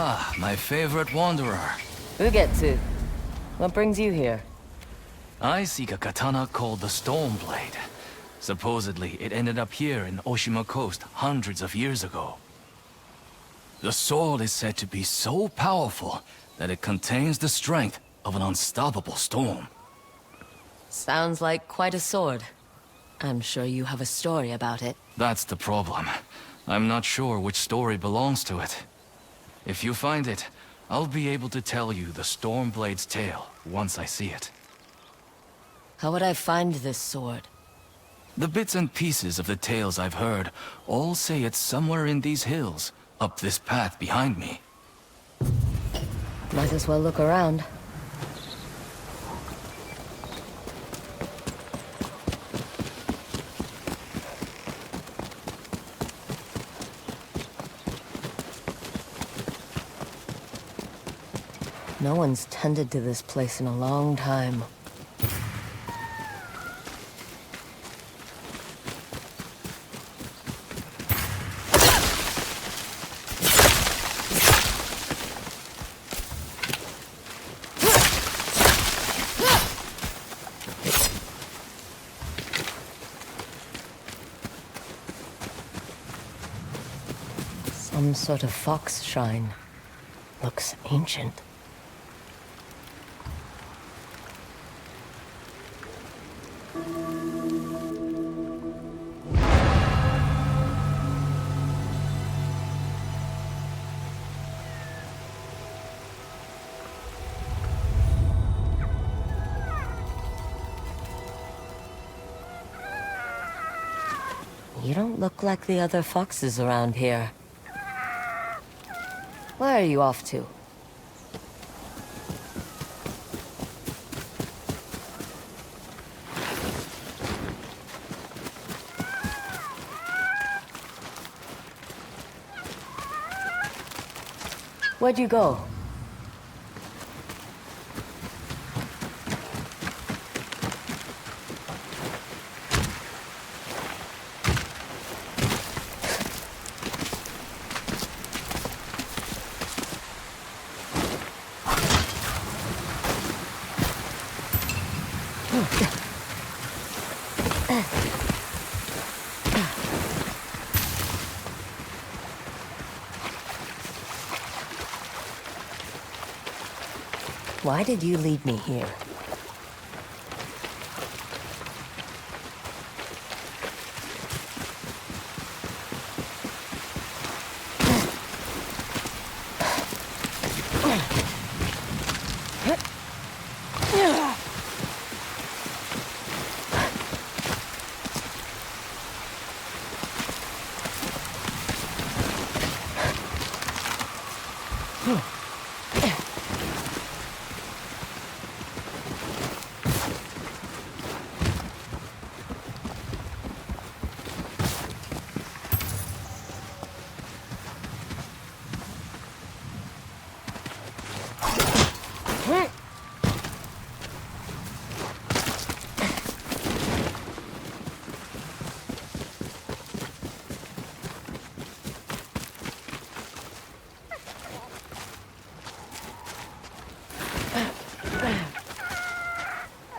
Ah, my favorite wanderer. Ugetsu, what brings you here? I seek a katana called the Stormblade. Supposedly, it ended up here in Oshima Coast hundreds of years ago. The sword is said to be so powerful that it contains the strength of an unstoppable storm. Sounds like quite a sword. I'm sure you have a story about it. That's the problem. I'm not sure which story belongs to it. If you find it, I'll be able to tell you the Stormblade's tale once I see it. How would I find this sword? The bits and pieces of the tales I've heard all say it's somewhere in these hills, up this path behind me. Might as well look around. No one's tended to this place in a long time. Some sort of fox shrine. Looks ancient. You don't look like the other foxes around here. Where are you off to? Where'd you go? Why did you lead me here?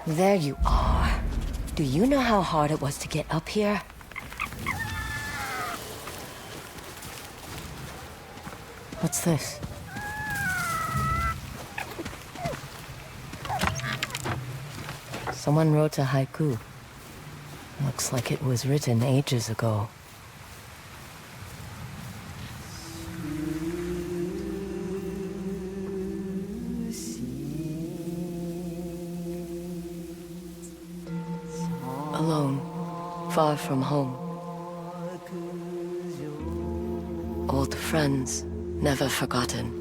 There you are. Do you know how hard it was to get up here? What's this? Someone wrote a haiku. Looks like it was written ages ago. Alone, far from home. Old friends, never forgotten.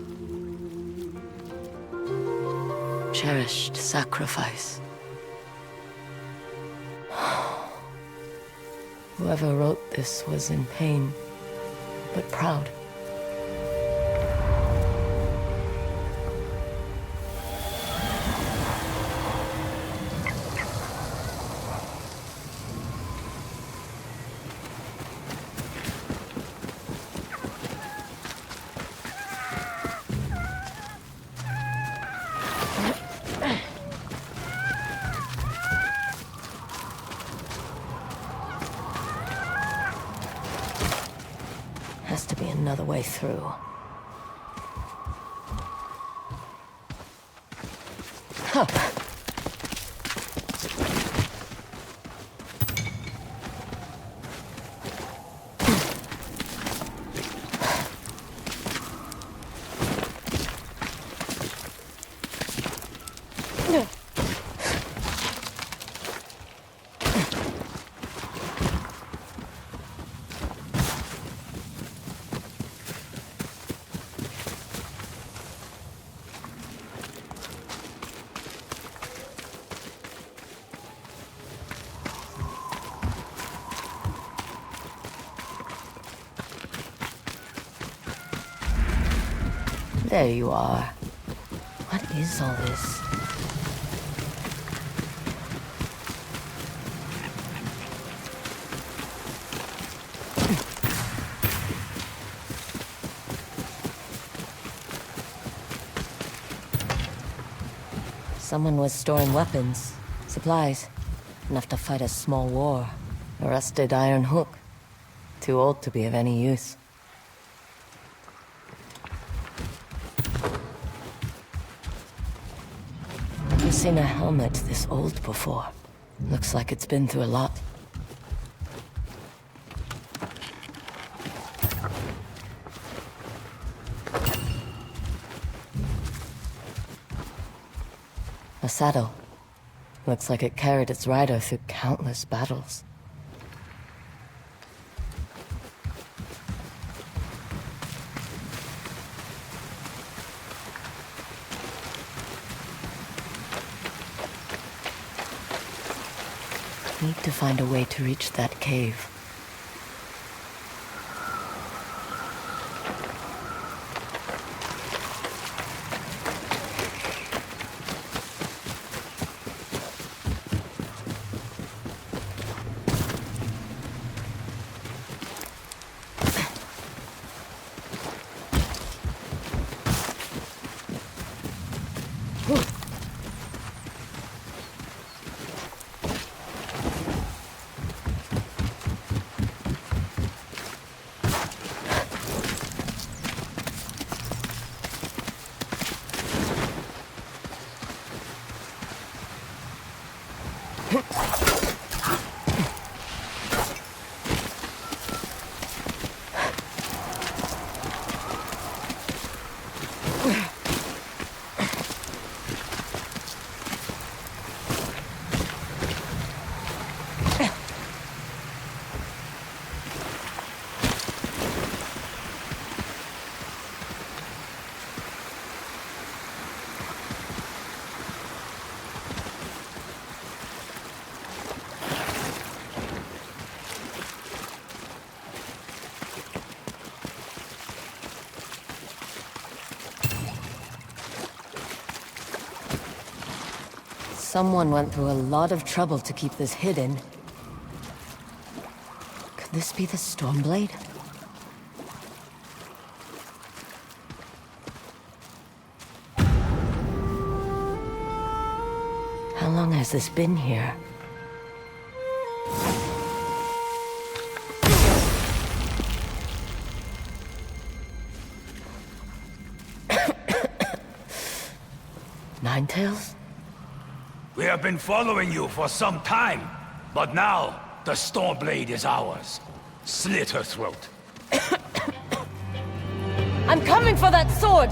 Cherished sacrifice. Whoever wrote this was in pain, but proud. way through. Huh. There you are. What is all this? Someone was storing weapons, supplies, enough to fight a small war. A rusted iron hook. Too old to be of any use. Never seen a helmet this old before. Looks like it's been through a lot. A saddle. Looks like it carried its rider through countless battles. Need to find a way to reach that cave. Someone went through a lot of trouble to keep this hidden. Could this be the Stormblade? How long has this been here? Ninetales? We have been following you for some time, but now the Stormblade is ours. Slit her throat. I'm coming for that sword!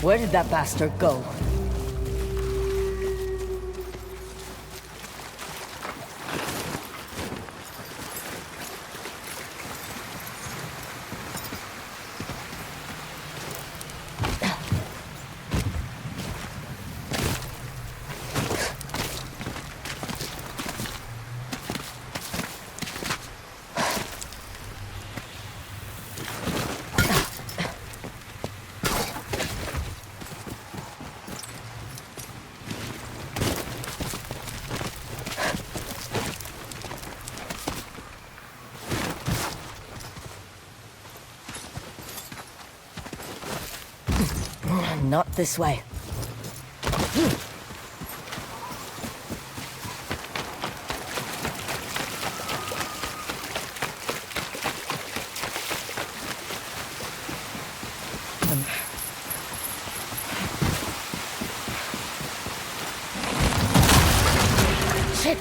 Where did that bastard go? Not this way. Shit!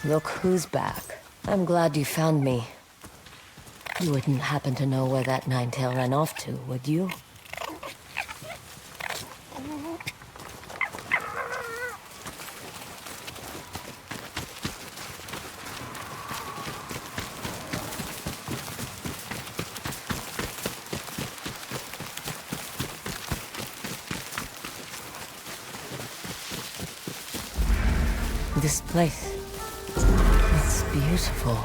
Look who's back. I'm glad you found me. You wouldn't happen to know where that nine-tail ran off to, would you? This place. It's beautiful.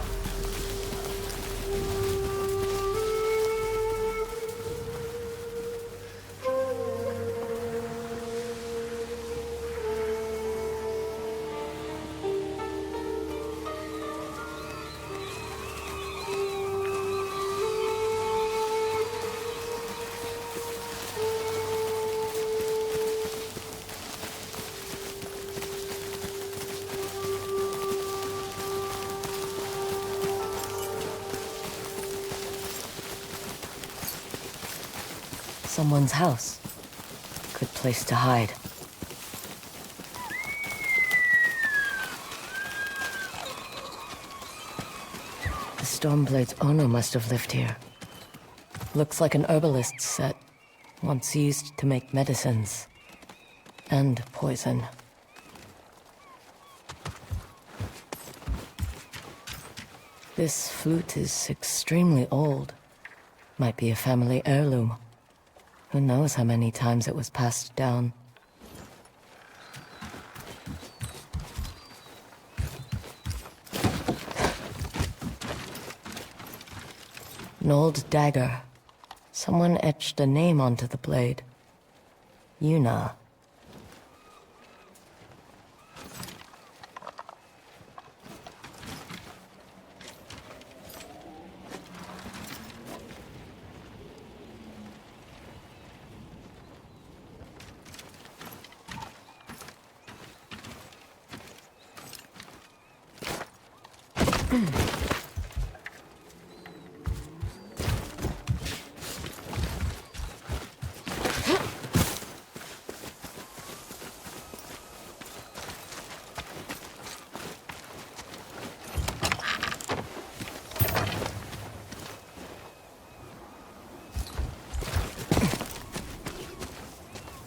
Someone's house. Good place to hide. The Stormblade's owner must have lived here. Looks like an herbalist's set, once used to make medicines. And poison. This flute is extremely old. Might be a family heirloom. Who knows how many times it was passed down. An old dagger. Someone etched a name onto the blade. Yuna.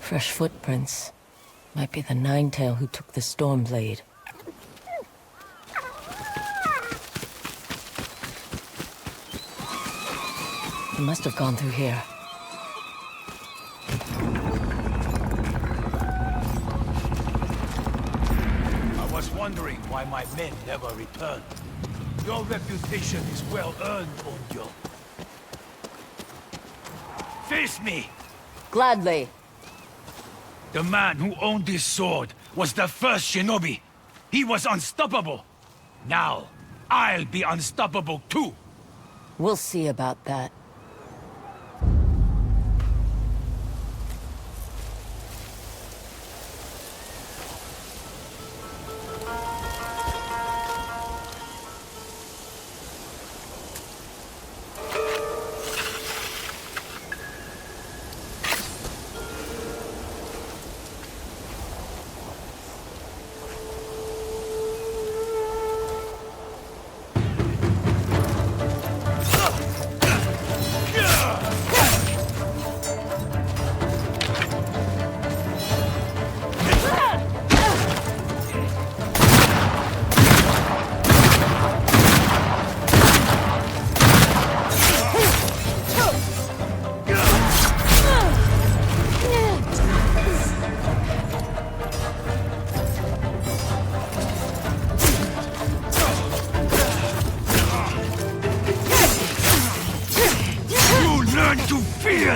Fresh footprints. Might be the Ninetail who took the Stormblade. He must have gone through here. I was wondering why my men never returned. Your reputation is well earned, Onjo. Face me! Gladly. The man who owned this sword was the first shinobi. He was unstoppable. Now, I'll be unstoppable too. We'll see about that.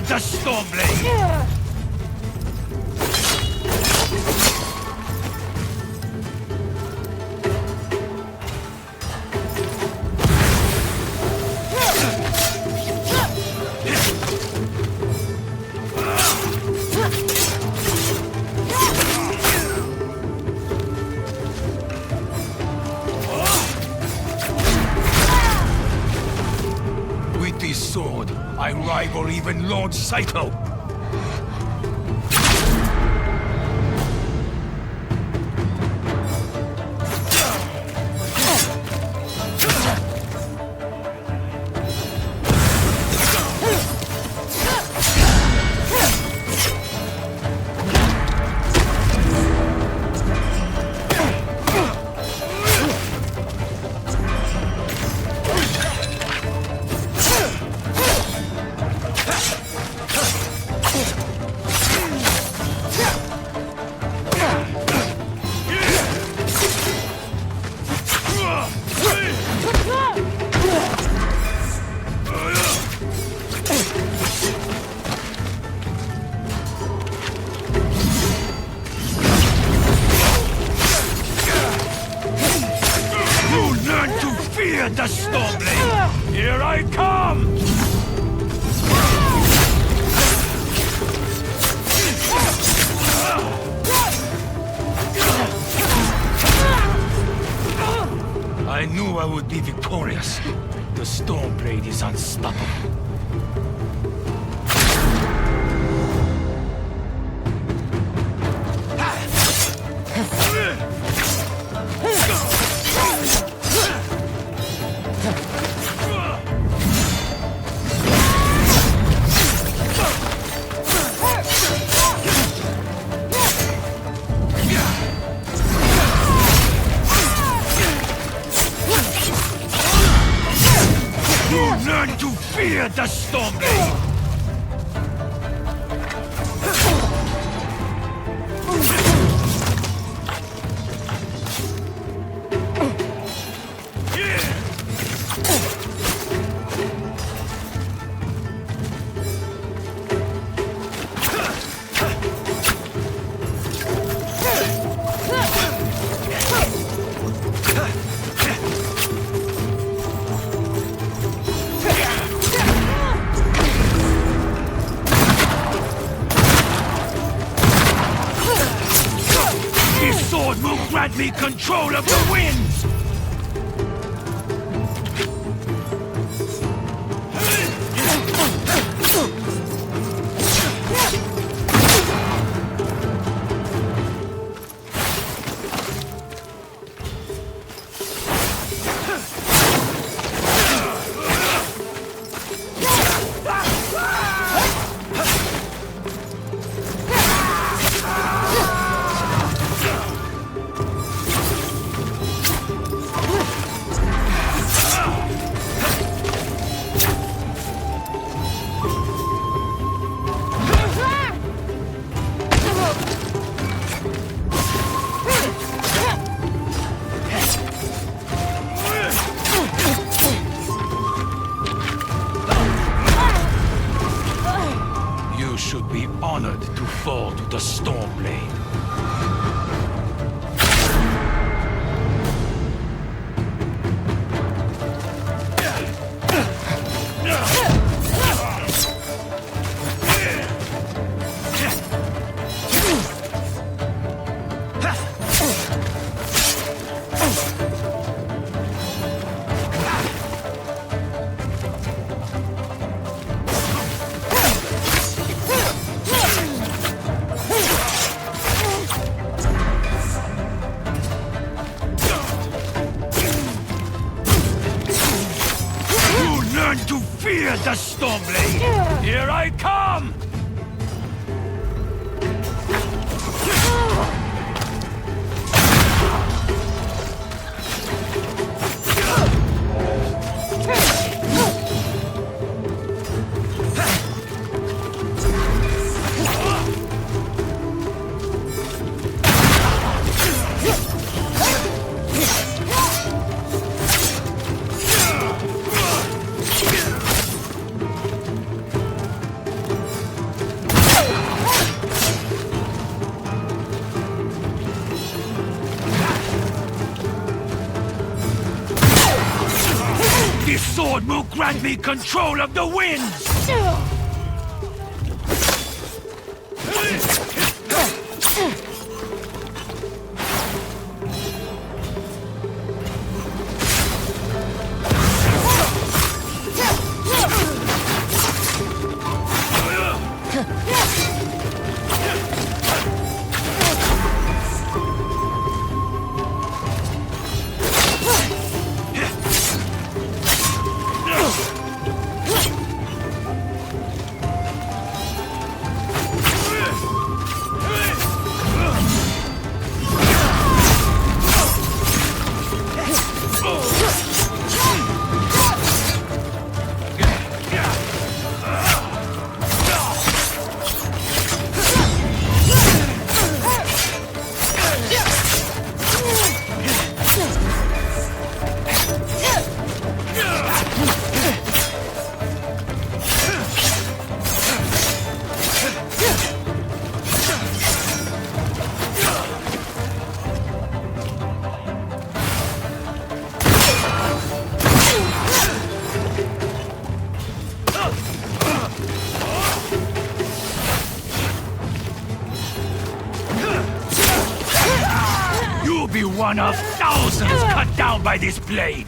the Stormblade! With this sword, I rival even Lord Saito. Fear the Stormblade! Here I come! I knew I would be victorious. The Stormblade is unstoppable. Learn to fear the Stormblade! This sword will grant me control of the winds! You should be honored to fall to the Stormblade. Learn to fear the Stormblade! Here I come! This sword will grant me control of the winds! Be one of thousands cut down by this blade!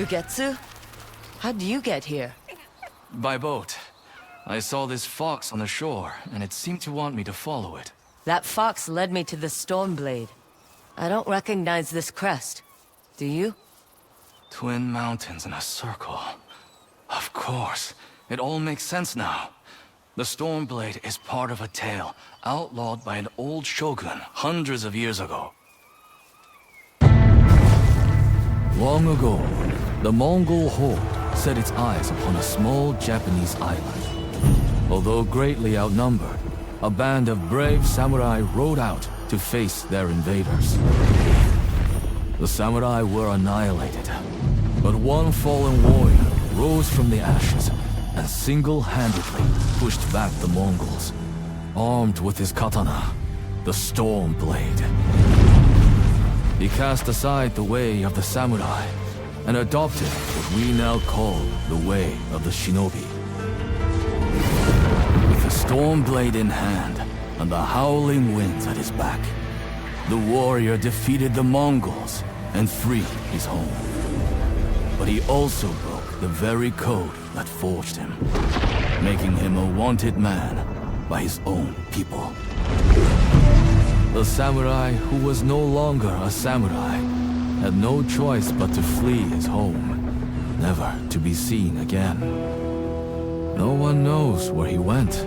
Ugetsu? How'd you get here? By boat. I saw this fox on the shore, and it seemed to want me to follow it. That fox led me to the Stormblade. I don't recognize this crest. Do you? Twin mountains in a circle. Of course. It all makes sense now. The Stormblade is part of a tale outlawed by an old shogun hundreds of years ago. Long ago, the Mongol horde set its eyes upon a small Japanese island. Although greatly outnumbered, a band of brave samurai rode out to face their invaders. The samurai were annihilated, but one fallen warrior rose from the ashes and single-handedly pushed back the Mongols, armed with his katana, the Stormblade. He cast aside the way of the samurai and adopted what we now call the way of the shinobi. With the Stormblade in hand and the howling winds at his back, the warrior defeated the Mongols and freed his home. But he also broke the very code that forged him, making him a wanted man by his own people. The samurai who was no longer a samurai had no choice but to flee his home, never to be seen again. No one knows where he went.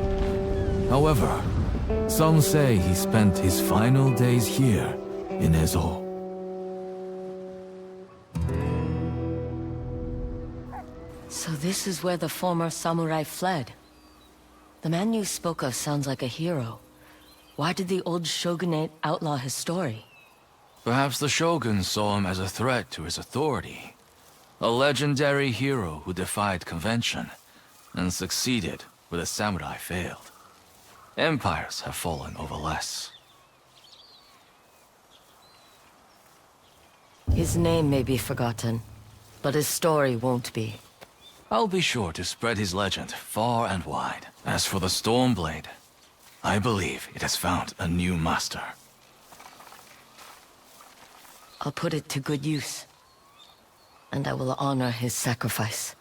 However, some say he spent his final days here in Ezo. this is where the former samurai fled. The man you spoke of sounds like a hero. Why did the old shogunate outlaw his story? Perhaps the shogun saw him as a threat to his authority. A legendary hero who defied convention and succeeded where the samurai failed. Empires have fallen over less. His name may be forgotten, but his story won't be. I'll be sure to spread his legend far and wide. As for the Stormblade, I believe it has found a new master. I'll put it to good use, and I will honor his sacrifice.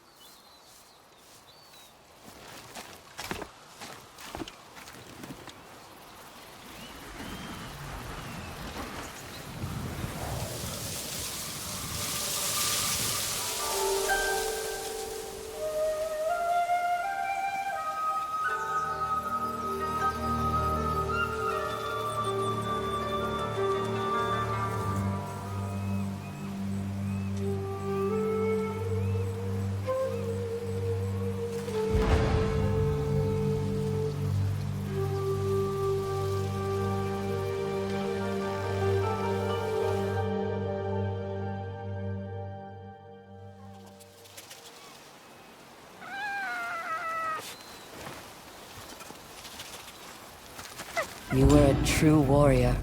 You were a true warrior.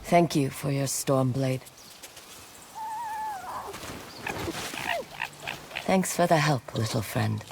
Thank you for your Stormblade. Thanks for the help, little friend.